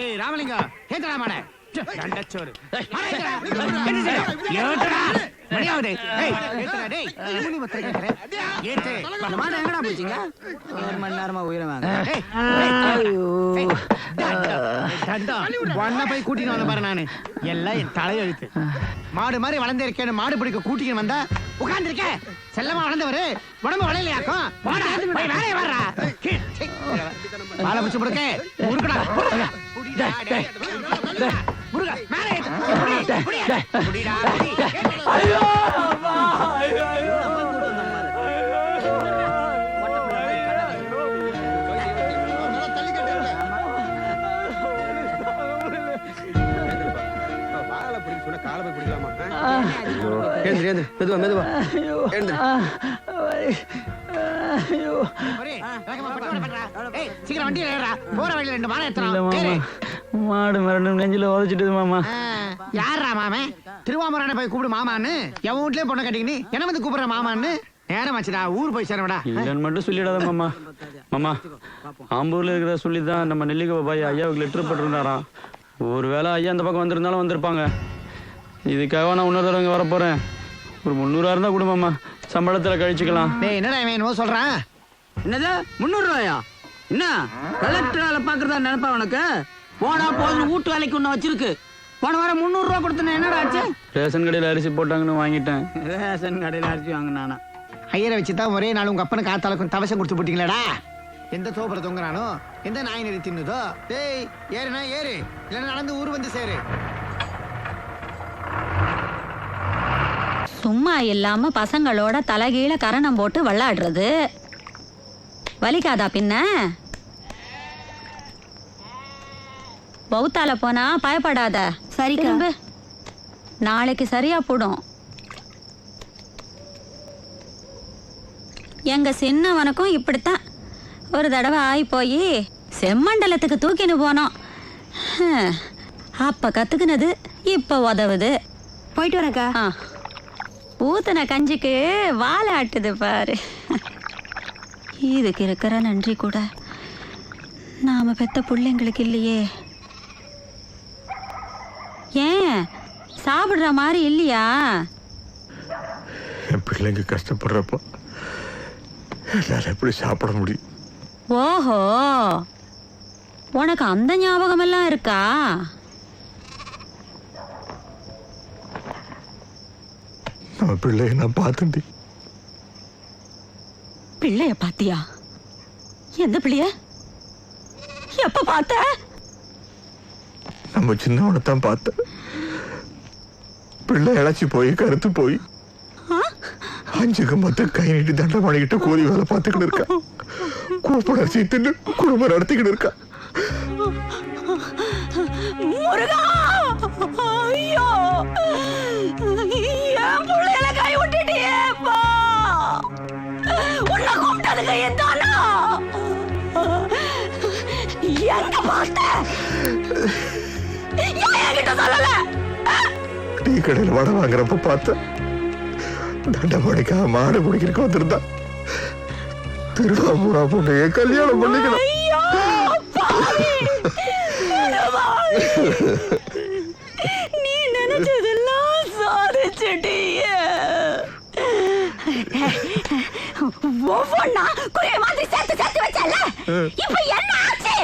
ஏய் ராமலிங்க ஏத்தடா மாட டண்டச்சோறு மணியாவது ஏய் ஏத்தடா டேய் மூலி மத்தற கேக்குற ஏத்து அந்த மாட எங்கடா போச்சீங்க 1 மணி நேரமா உயிரவாங்க ஏய் ஐயோ டண்டா வண்ண போய் கூட்டிட்டு வந்த பாரு நானு எல்லாம் என் தலையெழுத்து மாடு மாதிரி வளர்ந்திருக்கேன்னு மாடு பிடிக்க கூட்டிட்டு வந்தா உட்கார்ந்திருக்க செல்லமா வளர்ந்தவரு உடம்பு வளையலையாக்கும் வாடா போய் வேலைய வர்றா வாழ பிடிச்சு முடுக்க முடுக்கடா முருகா மேலே புடிடா ஐயோ அம்மா ஐயோ மாடு மரணம் நெஞ்சில உதச்சிட்டு மாமா. யாரா மாமே திருவாமூரான போய் கூப்பிடு மாமான்னு எவன் வீட்லயே பொண்ணை கட்டிக்கினு என்ன வந்து கூப்பிடுற மாமான்னு நேரம் ஆச்சுடா ஊர் போய் சேரடா இல்லன்னு மட்டும் சொல்லிடாத மாமா. மாமா ஆம்பூர்ல இருக்கிற சொல்லிதான் நம்ம நெல்லிக்காய் பாய் ஐயாவுக்கு லெட்டர் போட்டிருந்தாராம். ஒருவேளை ஐயா அந்த பக்கம் வந்திருந்தாலும் வந்திருப்பாங்க. இதுக்காக நான் இன்னொரு தடவை வர போறேன். ஒரு 300 இருந்தா கொடுமாமா, சம்பளத்துல கழிச்சுக்கலாம். என்னடா வேணும் சொல்றேன்? என்னது 300 ரூபாயா? என்ன கலெக்டர் வேலை பாக்குறதா நினைப்பா உனக்கு? போனா போதும் வீட்டு வேலைக்கு ஒண்ணு வச்சிருக்கு. போன வாரம் 300 ரூபா கொடுத்தேன். என்னடா ஆச்சு? ரேஷன் கடையில் அரிசி போட்டாங்கன்னு வாங்கிட்டேன். ரேஷன் கடையில் அரிசி வாங்கினானா? ஐயரை வச்சுதான் ஒரே நாள் உங்க அப்பனுக்கு காத்தாளுக்கும் தவசம் கொடுத்து போட்டீங்களாடா. எந்த தோப்புற தொங்குறானோ எந்த நாய் நெறி தின்னுதோ டேய் ஏறுனா ஏறு, இல்லைன்னா நடந்து ஊர் வந்து சேரு. சும்மா இல்லாம பசங்களோட தலைகீழ கரணம் போட்டு விளையாடுறது வலிக்காதா பின்ன? பௌத்தால போனா பயப்படாத. சரி கிளம்பு, நாளைக்கு சரியா போடும். எங்க சின்னவனுக்கும் இப்படித்தான் ஒரு தடவை ஆகி போய் செம்மண்டலத்துக்கு தூக்கின்னு போனோம். அப்ப கத்துக்கினது இப்ப உதவுது. போயிட்டு வரேக்கா. ஊத்துன கஞ்சிக்கு வாழை ஆட்டுது பாரு. இதுக்கு இருக்கிற நன்றி கூட நாம பெத்த பிள்ளைங்களுக்கு இல்லையே. ஏன் சாப்பிடுற மாதிரி இல்லையா? என் பிள்ளைங்க கஷ்டப்படுறப்போ என்னால எப்படி சாப்பிட முடியும்? ஓஹோ, உனக்கு அந்த ஞாபகம் எல்லாம் இருக்கா? நம்ம பிள்ளைய நான் பார்த்துட்டேன். பிள்ளைய பாத்தியா? எந்த பிள்ளைய? எப்ப பார்த்த? நம்ம சின்னவனை தான் பார்த்தேன். பிள்ளை இழைச்சி போய் கருத்து போய் 5 கம்பத்தை கை நீட்டி தண்டமானிக்கிட்ட கூலி வேலை பார்த்துக்கிட்டு இருக்கா. கூப்பிட சீத்துன்னு குடும்பம் நடத்திக்கிட்டு இருக்கா. முருகா, ஐயோ, என் புள்ளையில கை விட்டுட்டியேப்பா. உன்னை கூப்பிட்டதுக்கு எந்தானா? எங்க பார்த்த? என்கிட்ட சொல்லல. டீ கடையில் வடை வாங்குறப்ப பார்த்தேன். தண்டமானிக்கா மாடு பிடிக்கிறதுக்கு வந்திருந்தா. திருவாமூரா பொண்ணைய கல்யாணம் பண்ணிக்கலாம். நீ நினைச்சதெல்லாம் சாதிச்சிட்டிய. ஒவ்வொன்னா குறைய மாதிரி சேர்த்து சேர்த்து வச்சல. இப்ப என்ன ஆச்சு?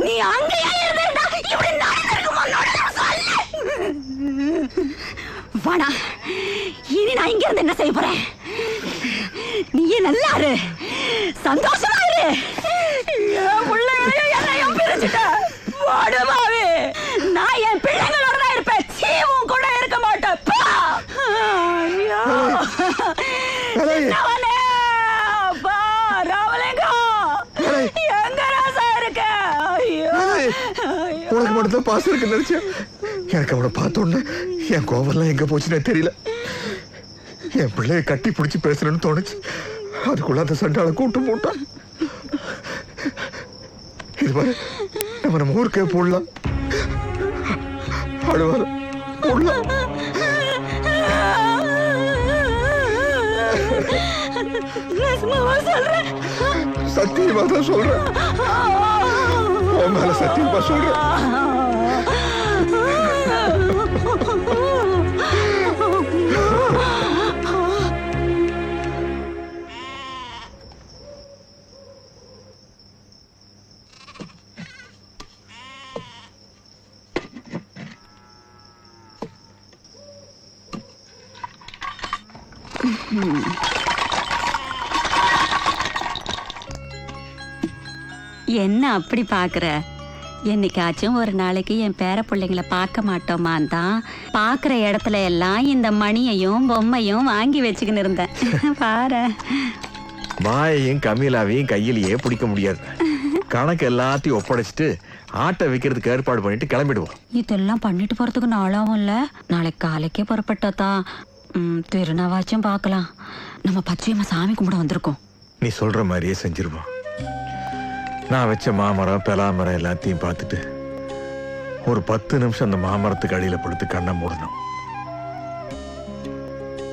நீ அங்கேயே இருந்தா இப்படி நடந்திருக்குமா? சொல்லு. வாடா, இனி நான் இங்க இருந்து என்ன செய்ய போறேன்? நீயே நல்லா இரு, சந்தோஷமா இரு. என் பிள்ளைகளையும் என்னையும் பிரிச்சுட்ட. வாடுமாவே, நான் என் பிள்ளைங்களோட தான் இருப்பேன். சீவும் கூட இருக்க மாட்டேன். ஐயோ, என்னவனே அப்பா ராமலிங்கம், எங்க ராசா இருக்க? ஐயோ, உனக்கு மட்டும் பாசம் இருக்கு நினைச்சேன். எனக்கு அவனை பார்த்த உடனே என் கோவம்லாம் எங்க போச்சுன்னே தெரியல. என் பிள்ளைய கட்டி பிடிச்சி பேசணும்னு தோணுச்சு. அதுக்குள்ள அந்த சண்டால கூட்டு போட்டான். இது மாதிரி நம்ம ஊருக்கே போடலாம். அழுவார போடலாம். நிஜமாவா சொல்றேன்? சத்தியமா தான் சொல்றேன். உன் மேல சத்தியமா சொல்றேன். என்ன அப்படி பாக்குற? என்னைக்காச்சும் ஒரு நாளைக்கு என் பேர பிள்ளைங்களை பார்க்க மாட்டோமான் தான் பாக்குற இடத்துல எல்லாம் இந்த மணியையும் பொம்மையும் வாங்கி வச்சுக்கின்னு இருந்தேன். பாரு, மாயையும் கமீலாவையும் கையிலேயே பிடிக்க முடியாது. கணக்கு எல்லாத்தையும் ஒப்படைச்சிட்டு ஆட்டை வைக்கிறதுக்கு ஏற்பாடு பண்ணிட்டு கிளம்பிடுவோம். இதெல்லாம் பண்ணிட்டு போறதுக்கு நாளாகும்ல. நாளைக்கு காலைக்கே புறப்பட்டாதான் திருநாவாச்சும் பார்க்கலாம். நம்ம பச்சையம்மா சாமி கும்பிட வந்திருக்கோம். நீ சொல்ற மாதிரியே செஞ்சிருவோம். நான் வச்ச மாமரம் பெலாமரம் எல்லாத்தையும் பார்த்துட்டு ஒரு 10 நிமிஷம் அந்த மாமரத்துக்கு அடியில படுத்து கண்ணை மூடணும்.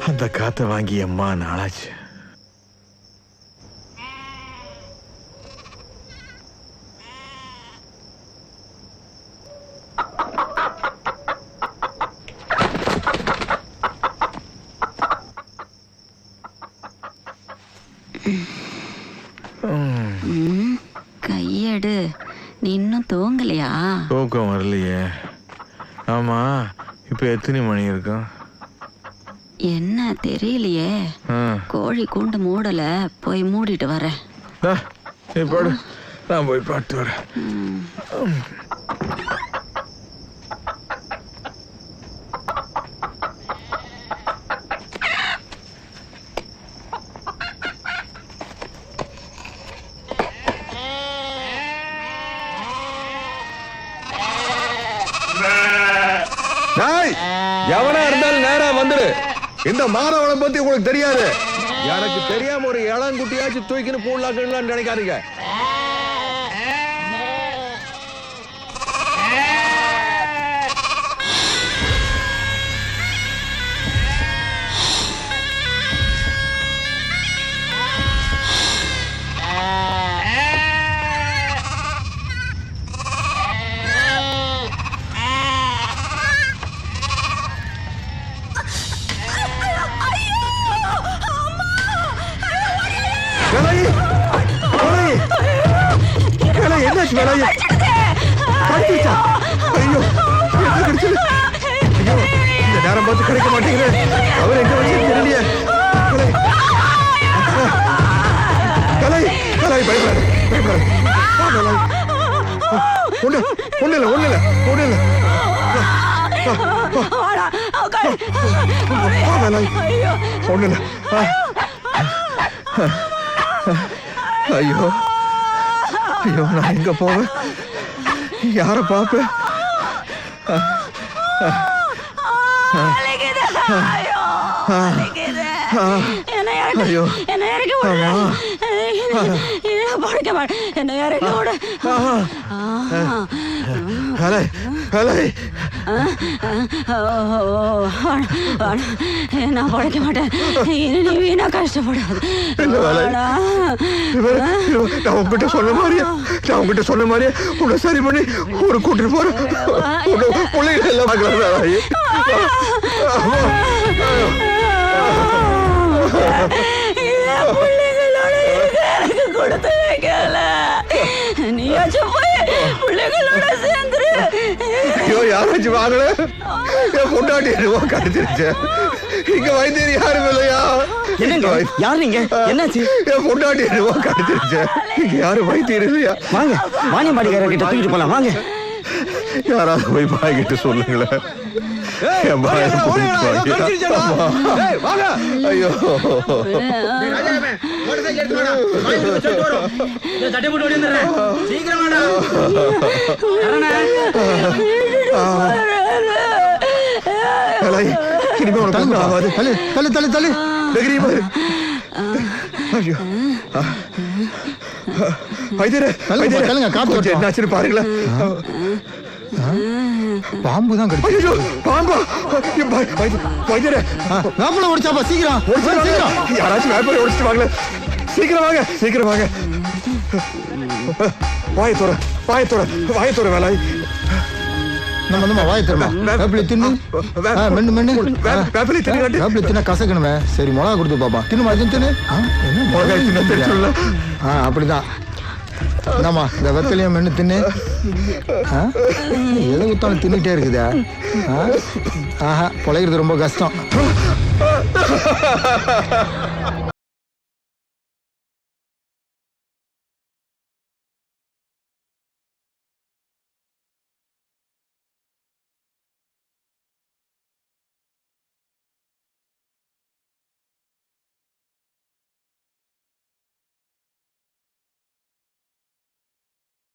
அந்த காத்தை வாங்கி அம்மா நாளாச்சு. கையெடு. நீ இன்னும் தூங்கலையா? தூக்கம் வரலையே. ஆமா, இப்ப எத்தனை மணி இருக்கும்? என்ன தெரியலையே. கோழி கூண்டு மூடல, போய் மூடிட்டு வரேன். நீ பாடு, நான் போய் பார்த்து வரேன். எவனா இருந்தாலும் நேரா வந்துடு. இந்த மாணவனை பத்தி உங்களுக்கு தெரியாது. எனக்கு தெரியாம ஒரு இளங்குட்டியாச்சும் தூக்கின்னு போடலான்னு நினைக்காதீங்க. இந்த நேரம் பார்த்து கிடைக்க மாட்டேங்கிறேன். அவர் எங்க வச்சு தெரியலையே. கலை கலை பயப்படாது பயப்படாது. ஒண்ணு ஒண்ணு இல்ல ஒண்ணு இல்ல ஒண்ணு இல்ல. ஒண்ணு இல்ல. ஐயோ ஐயோ, நான் எங்க போவேன்? யார பாப்பேன்? ஐயோ நான் பழைக்க மாட்டேன். நீ வீணா கஷ்டப்படாது. நான் உங்ககிட்ட சொன்ன மாதிரியே உன்னை சரி பண்ணி ஒரு கூட்டிட்டு போறேன். பிள்ளைகள் எல்லாம் பார்க்கலாம். எனக்கு கொடுத்து வைக்கல. நீயாச்சும் போய் பிள்ளைகளோட சேர்ந்துரு. ஐயோ, யாராச்சும் வாங்கல. என் பொண்டாட்டி கடிச்சிருச்சு. இங்க வைத்தியர் யாரும் இல்லையா? யார் நீங்க? என்னாச்சு? என் பொண்டாட்டி கடிச்சிருச்சு. இங்க யாரும் வைத்தியர் இல்லையா? வாங்க, வாணியம்பாடிக்காரர் கிட்ட தூக்கிட்டு போலாம். வாங்க, யாராவது போய் பாய்கிட்டு சொல்லுங்களேன். ஐயோ, இனிமே உனக்கு ஆகாது. தள்ளு தள்ளு தள்ளு. என்னாச்சுன்னு பாருங்களேன். பாம்பு தான் ஐயோ, பாம்பா? வேப்பலை உடைச்சாப்பா, சீக்கிரம் யாராச்சும் வேப்பலை உடைச்சிட்டு வாங்களேன். சீக்கிரம் வாங்க சீக்கிரம் வாங்க. வாயத்தோட வேலாய். நம்ம வாய தரமா வேப்பிலை தின்னு மென்னு மென்னு வேப்பிலை தின்னு காட்டு. வேப்பிலை தின்னா கசக்கணுமே. சரி மிளகா கொடுத்து பாப்பா. தின்னு மாதிரி தின்னு. மிளகாய் தின்ன தெரியும்ல. அப்படிதான். என்னம்மா இந்த வெத்தலையும் மென்னு தின்னு. எதை குத்தாலும் தின்னுட்டே இருக்குதா? ஆஹா பொழைக்கிறது ரொம்ப கஷ்டம்.